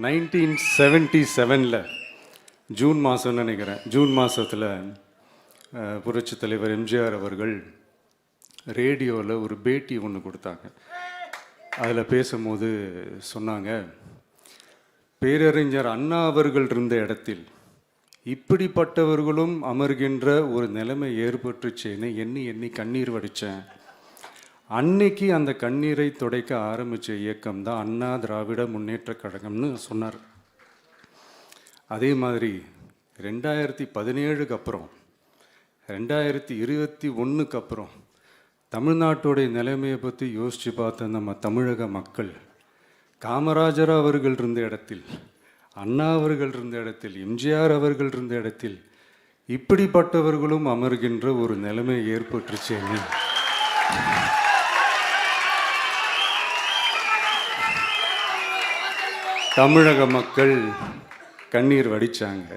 1977 June மாதம்னு நினைக்கிறேன். June மாதத்தில் புரட்சி தலைவர் எம்ஜிஆர் அவர்கள் ரேடியோவில் ஒரு பேட்டி ஒன்று கொடுத்தாங்க. அதில் பேசும்போது சொன்னாங்க, பேரறிஞர் அண்ணா அவர்கள் இருந்த இடத்தில் இப்படிப்பட்டவர்களும் அமர்கின்ற ஒரு நிலைமை ஏற்பட்டுச்சேன்னு எண்ணி எண்ணி கண்ணீர் வடித்தேன். அன்னைக்கு அந்த கண்ணீரை துடைக்க ஆரம்பித்த இயக்கம் தான் அண்ணா திராவிட முன்னேற்றக் கழகம்னு சொன்னார். அதே மாதிரி 2017 அப்புறம் 2021 அப்புறம் தமிழ்நாட்டுடைய நிலைமையை பற்றி யோசித்து பார்த்த நம்ம தமிழக மக்கள் காமராஜர் அவர்கள் இருந்த இடத்தில், அண்ணா அவர்கள் இருந்த இடத்தில், எம்ஜிஆர் அவர்கள் இருந்த இடத்தில் இப்படிப்பட்டவர்களும் அமர்கின்ற ஒரு நிலைமை ஏற்பட்டுருச்சேன்னு தமிழக மக்கள் கண்ணீர் வடித்தாங்க.